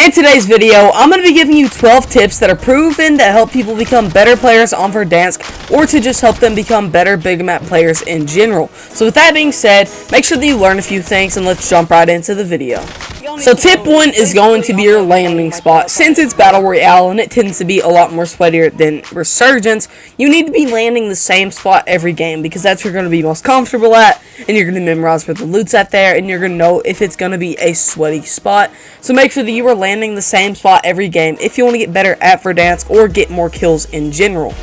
In today's video, I'm going to be giving you 12 tips that are proven to help people become better players on Verdansk, or to just help them become better big map players in general. So with that being said, make sure that you learn a few things, and let's jump right into the video. So tip 1 is going to be your landing spot. Since it's Battle Royale and it tends to be a lot more sweatier than Resurgence, you need to be landing the same spot every game, because that's where you're going to be most comfortable at, and you're going to memorize where the loot's at there, and you're going to know if it's going to be a sweaty spot. So make sure that you are landing the same spot every game if you want to get better at Verdansk or get more kills in general.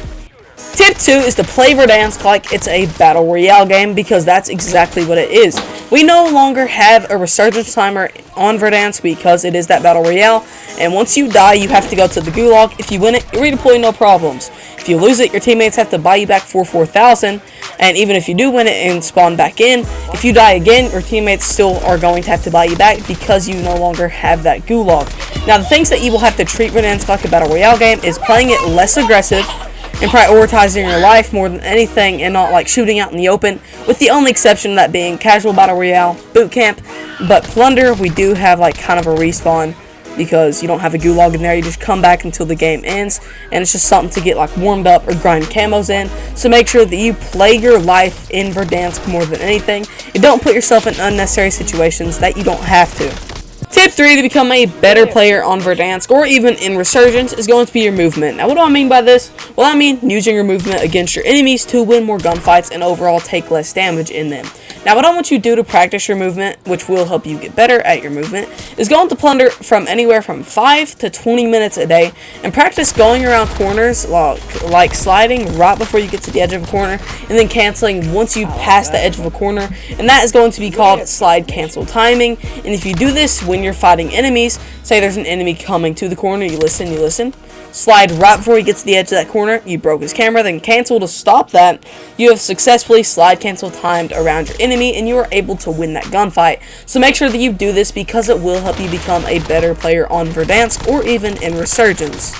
Tip 2 is to play Verdansk like it's a Battle Royale game, because that's exactly what it is. We no longer have a Resurgence timer on Verdansk because it is that Battle Royale, and once you die, you have to go to the Gulag. If you win it, you redeploy, no problems. If you lose it, your teammates have to buy you back for 4,000, and even if you do win it and spawn back in, if you die again, your teammates still are going to have to buy you back because you no longer have that Gulag. Now, the things that you will have to treat Verdansk like a Battle Royale game is playing it less aggressive, and prioritizing your life more than anything, and not like shooting out in the open, with the only exception of that being casual Battle Royale, boot camp. But Plunder, we do have like kind of a respawn, because you don't have a Gulag in there. You just come back until the game ends, and it's just something to get like warmed up or grind camos in. So make sure that you play your life in Verdansk more than anything, and don't put yourself in unnecessary situations that you don't have to. Tip 3 to become a better player on Verdansk, or even in Resurgence, is going to be your movement. Now, what do I mean by this? Well, I mean using your movement against your enemies to win more gunfights and overall take less damage in them. Now, what I want you to do to practice your movement, which will help you get better at your movement, is go into Plunder from anywhere from 5 to 20 minutes a day, and practice going around corners, like sliding right before you get to the edge of a corner, and then canceling once you pass the edge of a corner, and that is going to be called slide cancel timing. And if you do this when you're fighting enemies, say there's an enemy coming to the corner, you listen, slide right before he gets to the edge of that corner, you broke his camera, then cancel to stop that, you have successfully slide cancel timed around your enemy, and you are able to win that gunfight. So make sure that you do this, because it will help you become a better player on Verdansk or even in Resurgence.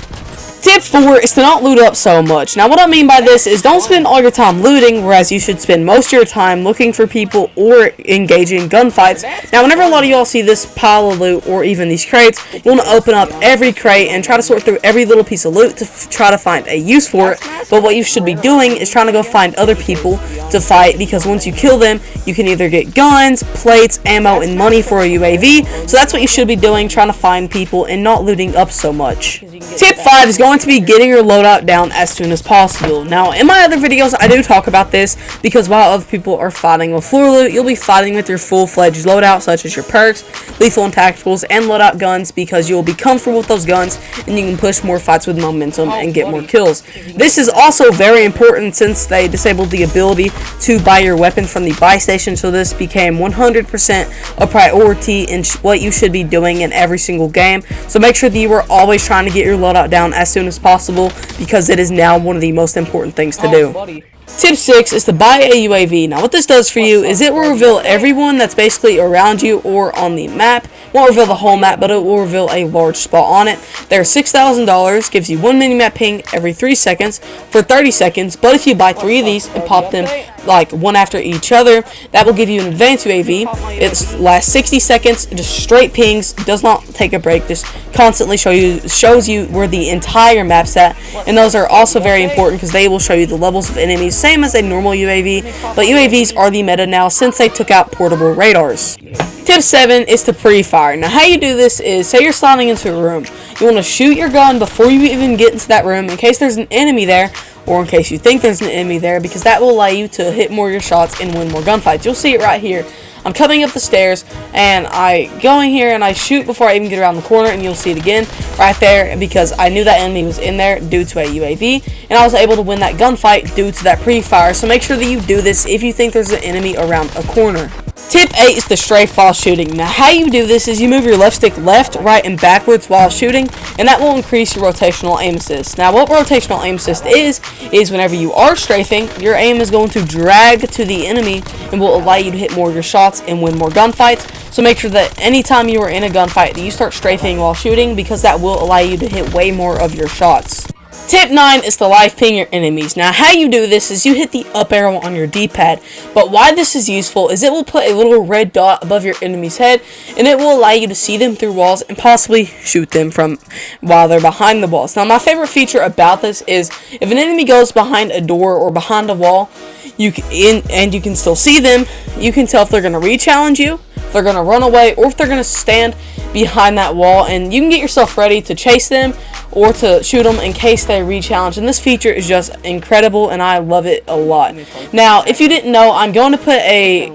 Tip 4 is to not loot up so much. Now, what I mean by this is don't spend all your time looting, whereas you should spend most of your time looking for people or engaging in gunfights. Now, whenever a lot of y'all see this pile of loot or even these crates, you want to open up every crate and try to sort through every little piece of loot to try to find a use for it. But what you should be doing is trying to go find other people to fight, because once you kill them, you can either get guns, plates, ammo, and money for a UAV. So that's what you should be doing, trying to find people and not looting up so much. Tip 5 is going to be getting your loadout down as soon as possible. Now, in my other videos, I do talk about this, because while other people are fighting with floor loot, you'll be fighting with your full-fledged loadout, such as your perks, lethal and tacticals, and loadout guns, because you'll be comfortable with those guns, and you can push more fights with momentum and get more kills. This is also very important, since they disabled the ability to buy your weapon from the buy station, so this became 100% a priority in what you should be doing in every single game. So make sure that you are always trying to get your loadout down as soon as possible, because it is now one of the most important things to do. Tip 6 is to buy a UAV. Now, what this does for you is it will reveal everyone that's basically around you or on the map. It won't reveal the whole map, but it will reveal a large spot on it. They're $6,000, gives you 1 minimap ping every 3 seconds for 30 seconds, but if you buy 3 of these and pop them like one after each other, that will give you an advanced UAV. It lasts 60 seconds, just straight pings, does not take a break, just constantly shows you where the entire map's at, and those are also very important because they will show you the levels of enemies, same as a normal UAV, but UAVs are the meta now since they took out portable radars. Tip 7 is to pre-fire. Now, how you do this is, say you're sliding into a room, you want to shoot your gun before you even get into that room, in case there's an enemy there, or in case you think there's an enemy there, because that will allow you to hit more of your shots and win more gunfights. You'll see it right here. I'm coming up the stairs, and I go in here, and I shoot before I even get around the corner, and you'll see it again right there, because I knew that enemy was in there due to a UAV, and I was able to win that gunfight due to that pre-fire. So make sure that you do this if you think there's an enemy around a corner. Tip 8 is the strafe while shooting. Now, how you do this is you move your left stick left, right, and backwards while shooting, and that will increase your rotational aim assist. Now, what rotational aim assist is whenever you are strafing, your aim is going to drag to the enemy and will allow you to hit more of your shots and win more gunfights. So make sure that anytime you are in a gunfight that you start strafing while shooting, because that will allow you to hit way more of your shots. Tip 9 is to live ping your enemies. Now, how you do this is you hit the up arrow on your D-pad, but why this is useful is it will put a little red dot above your enemy's head, and it will allow you to see them through walls and possibly shoot them from while they're behind the walls. Now, my favorite feature about this is if an enemy goes behind a door or behind a wall, you can still see them, you can tell if they're going to re-challenge you, if they're going to run away, or if they're going to stand behind that wall, and you can get yourself ready to chase them or to shoot them in case they re-challenge. And this feature is just incredible, and I love it a lot. Now, if you didn't know, I'm going to put a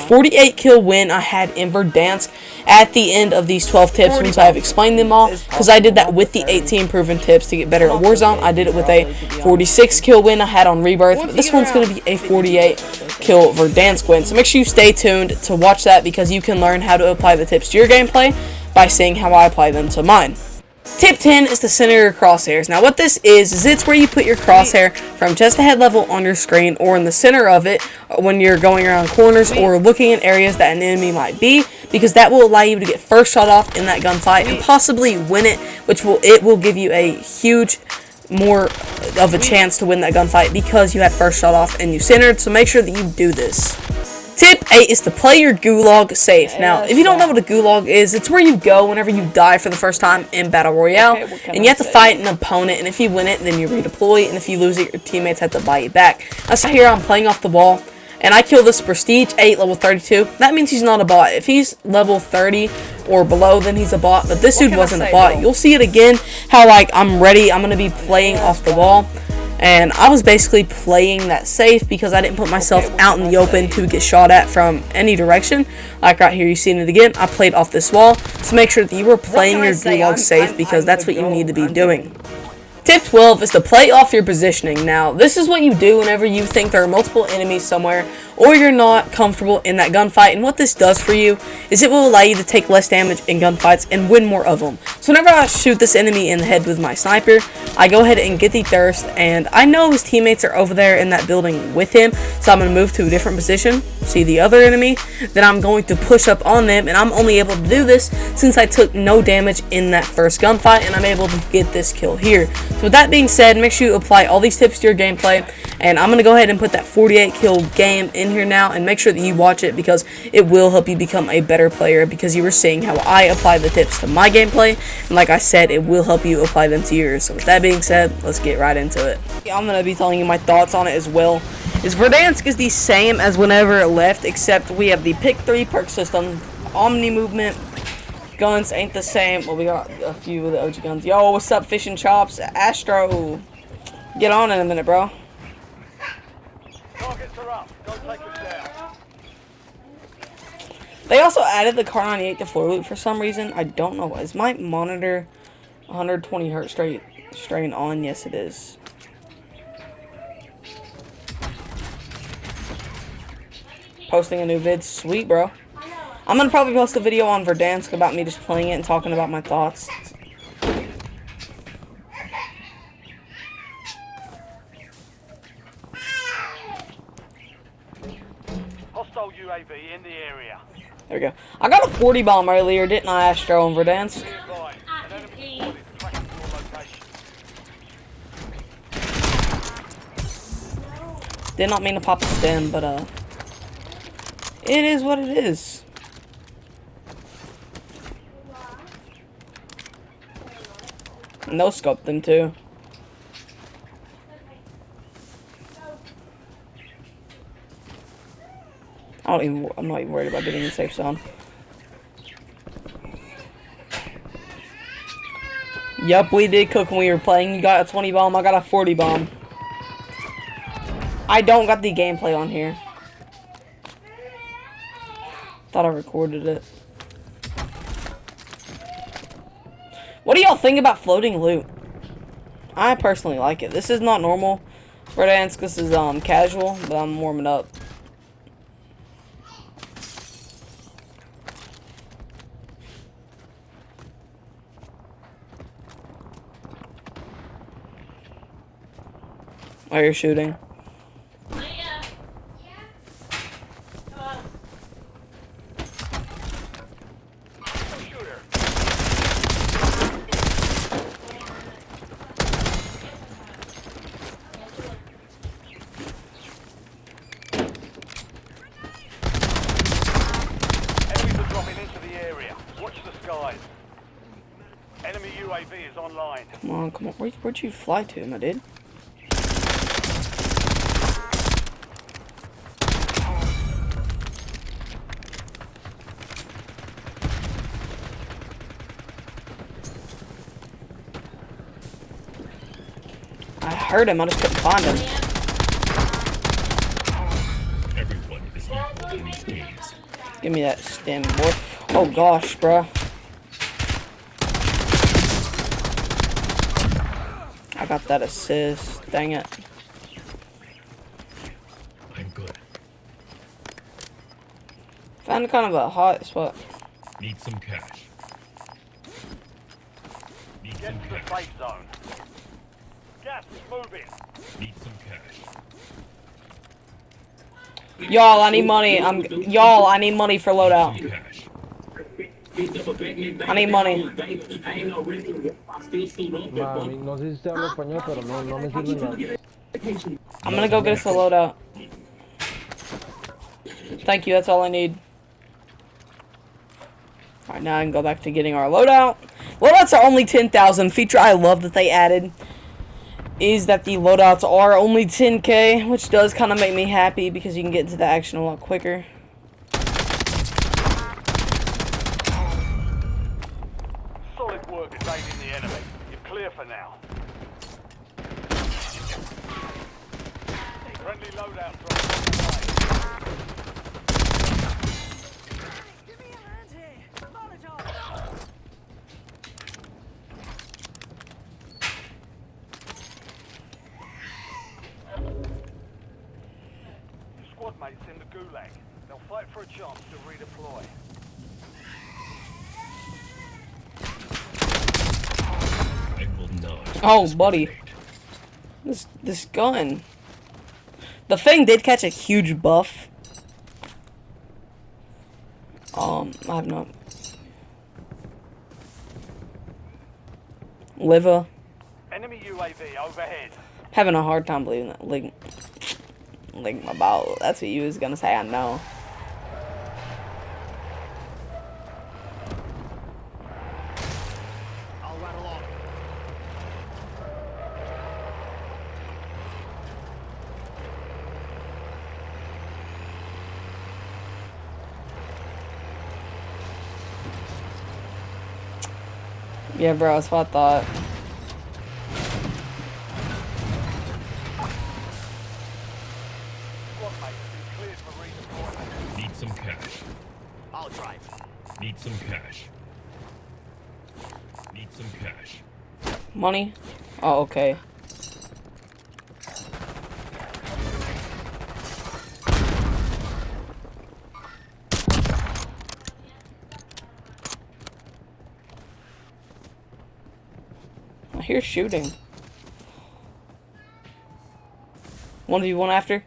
48 kill win I had in Verdansk at the end of these 12 tips once I've explained them all, because I did that with the 18 proven tips to get better at Warzone. I did it with a 46 kill win I had on Rebirth, but this one's going to be a 48 kill Verdansk win. So make sure you stay tuned to watch that, because you can learn how to apply the tips to your gameplay by seeing how I apply them to mine. Tip 10 is to center your crosshairs. Now what this is it's where you put your crosshair from just ahead level on your screen or in the center of it when you're going around corners or looking in areas that an enemy might be, because that will allow you to get first shot off in that gunfight and possibly win it, which will give you a huge more of a chance to win that gunfight because you had first shot off and you centered. So make sure that you do this. Tip 8 is to play your gulag safe. Now, if you don't know what a gulag is, it's where you go whenever you die for the first time in Battle Royale, and you have to fight an opponent, and if you win it, then you redeploy, and if you lose it, your teammates have to buy you back. Now, so here I'm playing off the wall, and I kill this Prestige 8, level 32. That means he's not a bot. If he's level 30 or below, then he's a bot, but this dude wasn't a bot. You'll see it again, how, like, I'm ready, I'm going to be playing off the wall. And I was basically playing that safe because I didn't put myself out in the open to get shot at from any direction. Like right here, you see it again. I played off this wall. So make sure that you are playing your gulag safe, because that's what you need to be doing. Tip 12 is to play off your positioning. Now, this is what you do whenever you think there are multiple enemies somewhere or you're not comfortable in that gunfight. And what this does for you is it will allow you to take less damage in gunfights and win more of them. So whenever I shoot this enemy in the head with my sniper, I go ahead and get the thirst, and I know his teammates are over there in that building with him, so I'm going to move to a different position, see the other enemy, then I'm going to push up on them, and I'm only able to do this since I took no damage in that first gunfight, and I'm able to get this kill here. So with that being said, make sure you apply all these tips to your gameplay, and I'm going to go ahead and put that 48 kill game in here now, and make sure that you watch it, because it will help you become a better player, because you were seeing how I apply the tips to my gameplay, and like I said, it will help you apply them to yours. So with that being said, let's get right into it. I'm going to be telling you my thoughts on it as well. Verdansk is the same as whenever it left, except we have the pick 3 perk system, omni movement. Guns ain't the same. Well, we got a few of the OG guns. Yo, what's up, Fish and Chops? Astro, get on in a minute, bro. Targets are up. Go take them down. They also added the Car 98 to floor loop for some reason. I don't know. Is my monitor 120 hertz strain on? Yes, it is. Posting a new vid. Sweet, bro. I'm gonna probably post a video on Verdansk about me just playing it and talking about my thoughts. Hostile UAV in the area. There we go. I got a 40 bomb earlier, didn't I, Astro and Verdansk? Be advised, an enemy squad is tracking your location. Did not mean to pop a stem, but it is what it is. No scope them too. I'm not even worried about getting in the safe zone. Yup, we did cook when we were playing. You got a 20 bomb, I got a 40 bomb. I don't got the gameplay on here. Thought I recorded it. What do y'all think about floating loot? I personally like it. This is not normal. Verdansk, this is casual, but I'm warming up. While you're shooting. UAV is online. Come on, come on. Where'd you fly to, my dude? I heard him, I just couldn't find him. Everyone is equal in these games. Give me that stem, boy. Oh gosh, bro. I got that assist. Dang it. I'm good. Found kind of a hot spot. Need some cash. Need Get some to the cash. safe zone. Gas is moving. Need some cash. Y'all, I need money. Y'all, I need money for Some loadout. cash. I need money. Mami, no sé si se habla español, pero no me sirve nada. I'm gonna go get us a loadout. Thank you, that's all I need. Alright, now I can go back to getting our loadout. Loadouts are only 10,000. Feature I love that they added is that the loadouts are only 10k, which does kind of make me happy because you can get into the action a lot quicker. Solid work evading the enemy. You're clear for now. Friendly loadout drop on the way. Give me a hand here. Molotov. Your squad mates in the gulag. They'll fight for a chance to redeploy. I will not. Oh, buddy. This gun. The thing did catch a huge buff. I have no. Liver. Enemy UAV overhead. Having a hard time believing that. Like my bowel. That's what you was gonna say, I know. I'll run along. Yeah, bro, that's what I thought. Squad mates been cleared for redeployment. Need some cash. I'll drive. Need some cash. Need some cash. Money? Oh, okay. I hear shooting. One of you want after?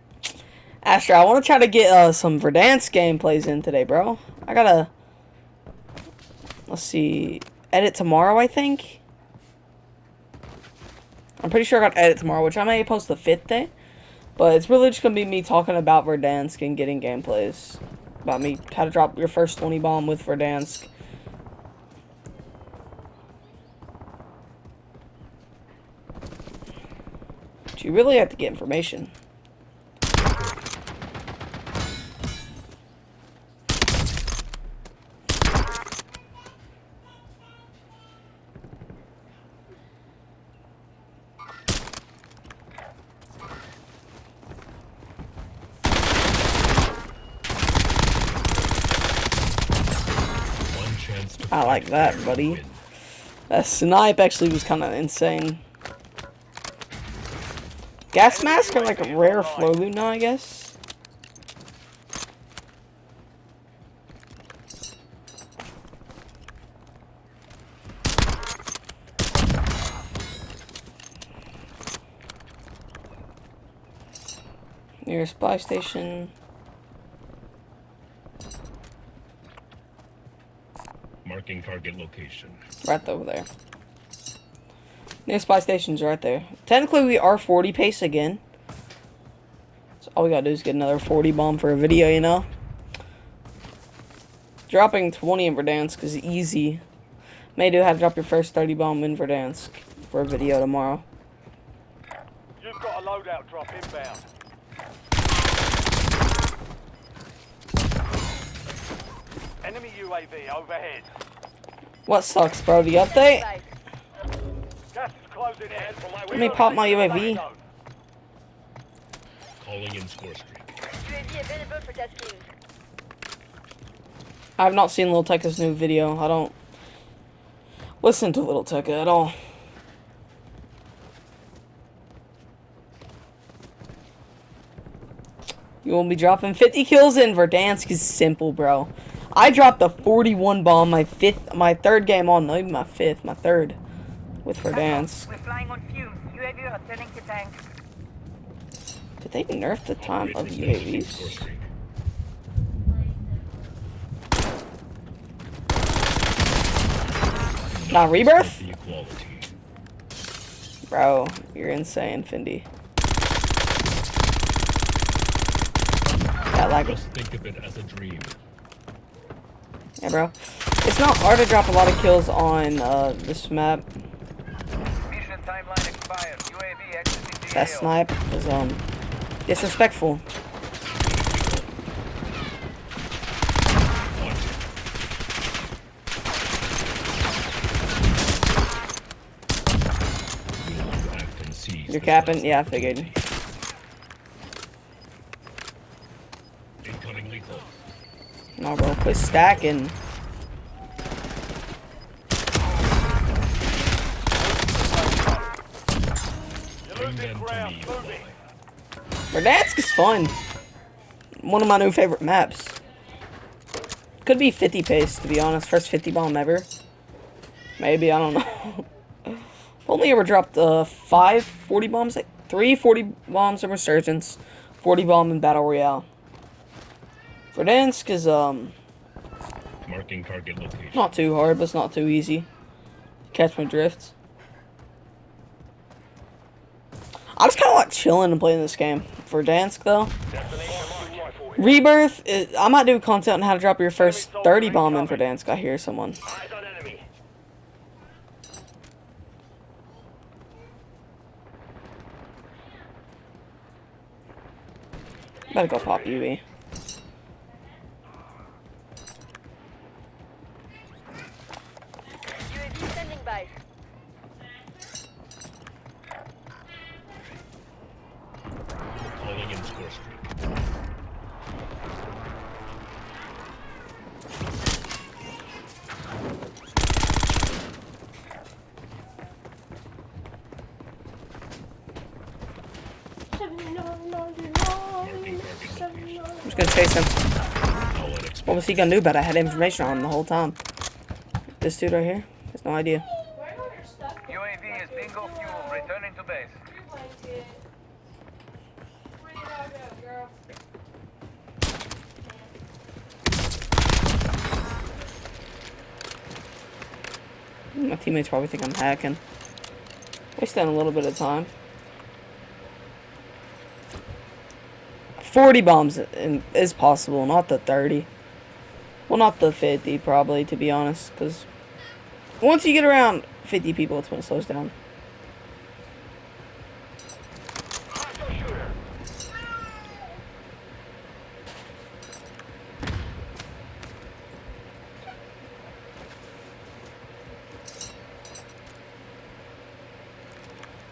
Astra, I want to try to get some Verdansk gameplays in today, bro. I gotta... Let's see... Edit tomorrow, I think? I'm pretty sure I got to edit tomorrow, which I may post the 5th day. But it's really just gonna be me talking about Verdansk and getting gameplays. About me, how to drop your first 20 bomb with Verdansk. But you really have to get information. One chance to I like fight that, fair and buddy. win. That snipe actually was kind of insane. Gas masks are like a rare flow loot now, I guess. Near a spy station. Marking target location. Right over there. Near spy station's right there. Technically, we are 40 pace again. So all we gotta do is get another 40 bomb for a video, you know? Dropping 20 in Verdansk is easy. May do how to drop your first 30 bomb in Verdansk for a video tomorrow. You've got a loadout drop inbound. Enemy UAV overhead. What sucks, bro? The update? Gas is closing in. Let me pop my UAV. Calling in score streak. UAV available for tasking. I have not seen Lil Tekka's new video. I don't listen to Lil Tekka at all. You will be dropping 50 kills in Verdansk is simple, bro. I dropped a 41 bomb my third game on, not even my fifth, my third with Verdansk. We're flying on fumes. UAV returning to tank. Did they nerf the time of Establishing score UAVs? streak. Not rebirth? The equality. Bro, you're insane, Findy. That lag. Just think of it as a dream. Yeah, bro. It's not hard to drop a lot of kills on this map. Mission timeline expired. UAV exiting the That snipe is disrespectful. Act and seize You're the capping? last Yeah, I figured. incoming lethal. No, bro, quit stacking. Bring them to me, boy. Verdansk is fun. One of my new favorite maps. Could be 50 pace, to be honest. First 50 bomb ever. Maybe, I don't know. I've only ever dropped 5 40 bombs. Like 3 40 bombs in Resurgence. 40 bomb in Battle Royale. Verdansk is, Marking target location. not too hard, but it's not too easy. Catch my drift. I just kind of like chilling and playing this game. Verdansk, though. Rebirth, I might do content on how to drop your first 30 bomb in Verdansk. I hear someone. Eyes on enemy. Better go pop UV. UAV standing by. Calling in score streak. Marking target location. I'm just gonna chase him. All What unexpected. was he gonna do about it? I had information on him the whole time. This dude right here has no idea. UAV is bingo fuel. Returning to base. My teammates probably think I'm hacking. Wasting a little bit of time. 40 bombs is possible, not the 30. Well, not the 50, probably, to be honest. Because once you get around 50 people, it's when it slows down.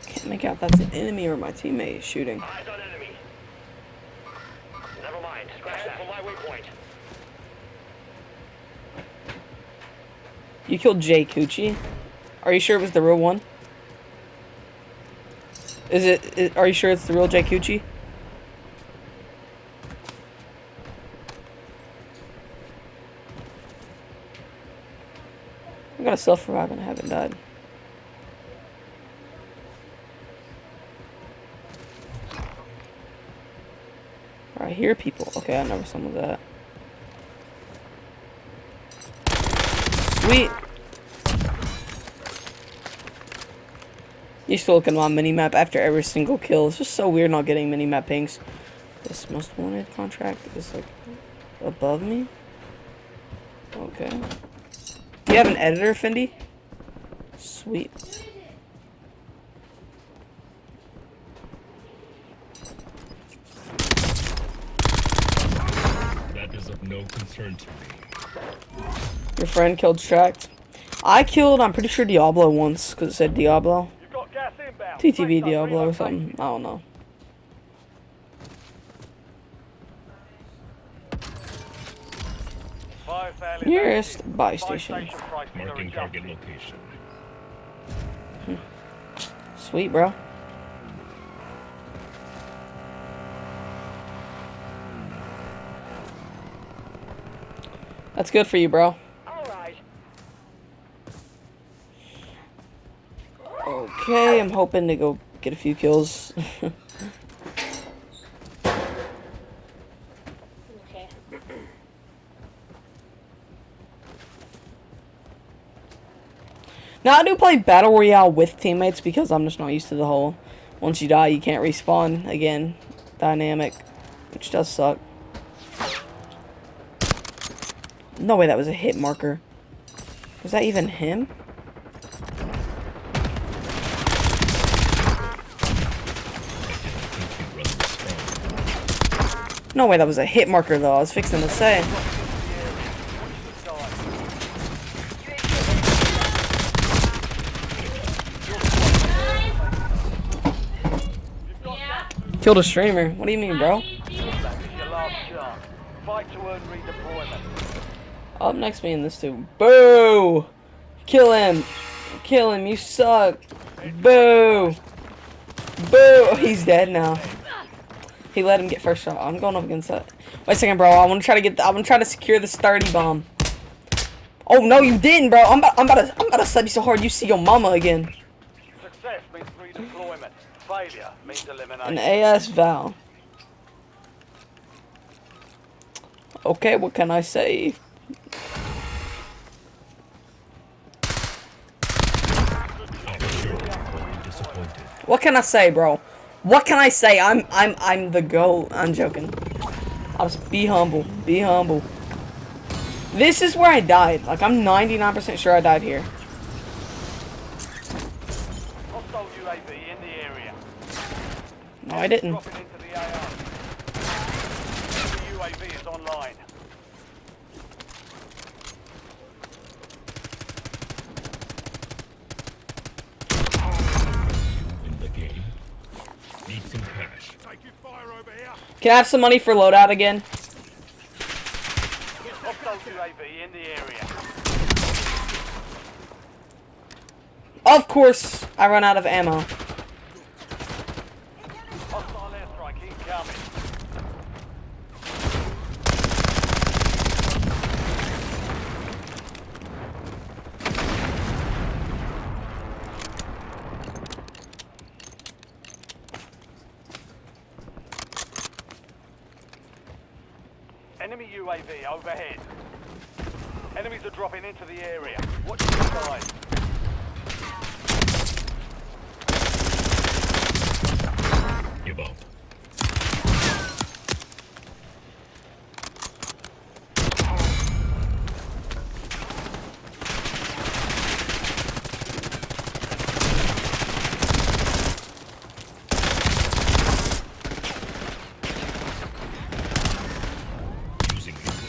Can't make out if that's an enemy or my teammate shooting. Eyes on enemy. Never mind. Scratch that. For my waypoint. You killed Jay Coochie? Are you sure it was the real one? Are you sure it's the real Jay Coochie? I got a self-revive and I haven't died. I hear people. Okay, I know where someone's at. Sweet. Used to look at my mini-map after every single kill. It's just so weird not getting mini-map pings. This most wanted contract is like above me. Okay. Do you have an editor, Findy? Sweet. That is of no concern to me. Your friend killed Tract. I killed, I'm pretty sure, Diablo once, because it said Diablo. You've got gas inbound. TTV Safe zone Diablo or relocated. something. I don't know. Fire sale is Nearest active. buy Buy station. prices are Marking target adjusted. location. Sweet, bro. That's good for you, bro. Alright. Okay, I'm hoping to go get a few kills. Okay. Now, I do play Battle Royale with teammates because I'm just not used to the whole once you die, you can't respawn again dynamic, which does suck. No way that was a hit marker. Was that even him? No way that was a hit marker, though. I was fixing to say. Killed a streamer. What do you mean, bro? That is your last chance. Fight to earn redeployment. Up next, me and this dude. Boo! Kill him! Kill him! You suck! Boo! Boo! He's dead now. He let him get first shot. I'm going up against that. Wait a second, bro. I want to try to get. I want to try to secure this 30 bomb. Oh no, you didn't, bro. I'm about to sub you so hard you see your mama again. Success means redeployment. Failure means elimination. An AS Val. Okay, what can I say? What can I say, bro? What can I say? I'm the GOAT. I'm joking. I'll just be humble. Be humble. This is where I died. Like, I'm 99% sure I died here. Hostile UAV in the area. No, I didn't. Dropping into the AO. The UAV is online. In the game. Need some cash. Taking fire over here. Can I have some money for loadout again? Hostile UAV in the area. Of course, I run out of ammo. Hostile airstrike incoming. Enemy UAV overhead. Enemies are dropping into the area. Watch your side. Give up. Using it.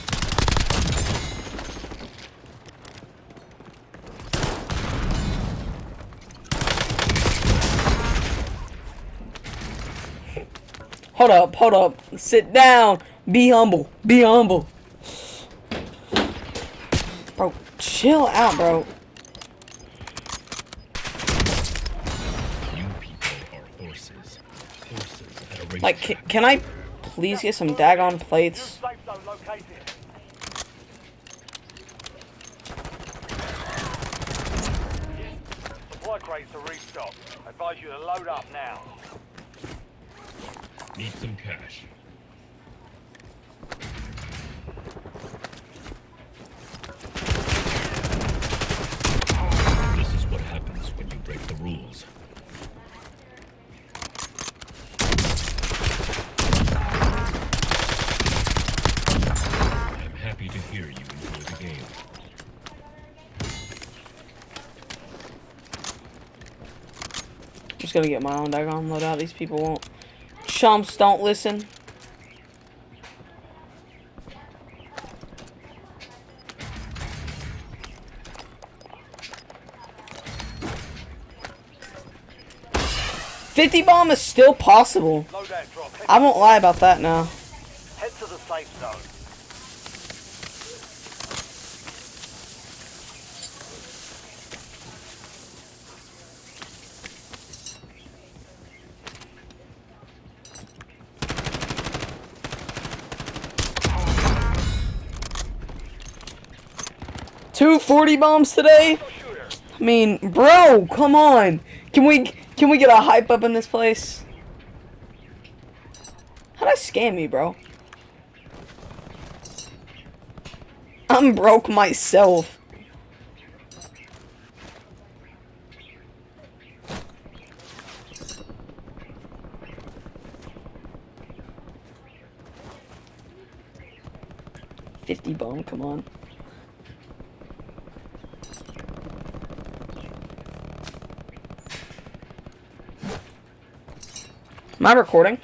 Hold up. Sit down. Be humble. Be humble. Bro, chill out, bro. You people are horses. Horses at a racetrack. Like, can I please get some daggone New plates? safe zone located. Supply crates to restock. I advise you to load up now. Need some cash. This is what happens when you break the rules. I'm happy to hear you enjoy the game. just gonna get my own daggone loadout. These people won't. Chumps don't listen. $50 bomb is still possible. Loadout drop. I won't lie about that now. Head to the safe zone. Two 40 bombs today? I mean, bro, come on. Can we get a hype up in this place? How'd I scam me, bro? I'm broke myself. $50 bomb, come on. Am I recording?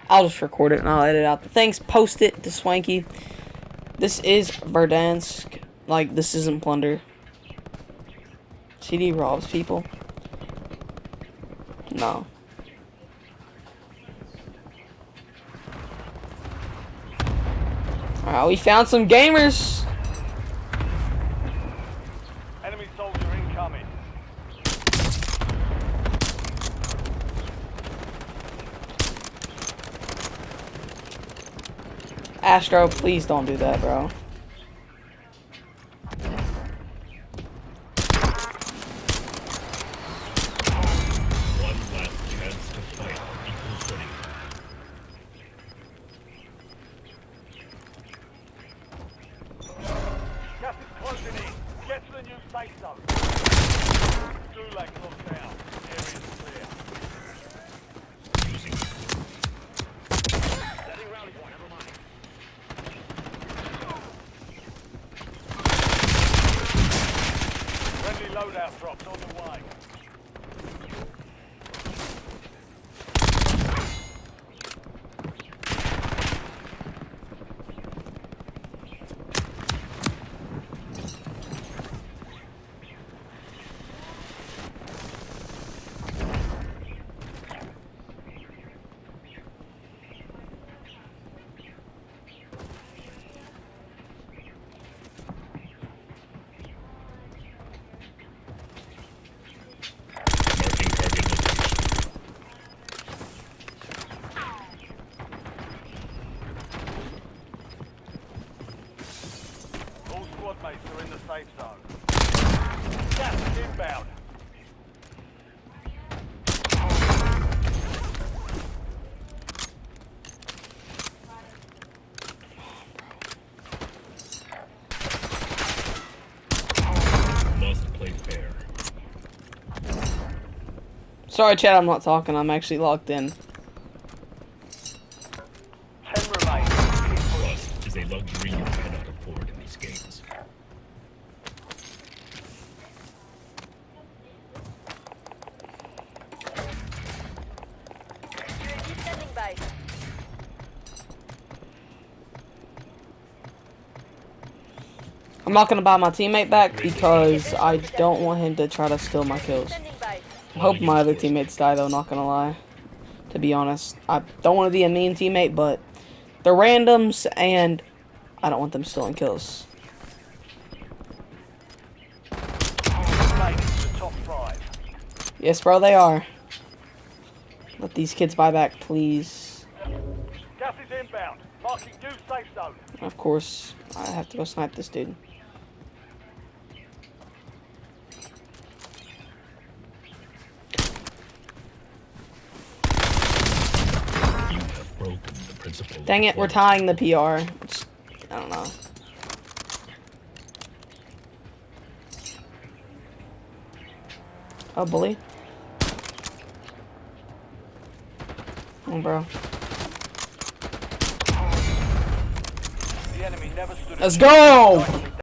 I'll just record it and I'll edit out the things, post it to Swanky. This is Verdansk. Like, this isn't plunder. CD robs people. No. Alright, we found some gamers. Enemy soldier incoming. Astro, please don't do that, bro. One last chance to fight on equal footing. Gas is closing in. Get to the new safe zone. Gulag locked down. Area's clear. Using Setting rally point. Never mind. Friendly loadout drops on the way. marking target location. All squad mates are in the safe zone. Gas is inbound. Must play fair. Sorry, chat, I'm not talking. I'm actually logged in. 10 remain. Keep pushing. Trust is a luxury you cannot afford in these games. UAV standing by. I'm not gonna buy my teammate back because I don't want him to try to steal my kills. Standing by. I hope my other teammates die though, not gonna lie. To be honest. I don't want to be a mean teammate, but they're randoms and I don't want them stealing kills. Mate, the top 5. Yes, bro, they are. Let these kids buy back, please. Gas is inbound. Marking new safe zone. Of course, I have to go snipe this dude. You have broken the principle. Dang it, we're tying the PR. Which, I don't know. Oh, bully. Oh, bro. The enemy never stood a Let's chance. go!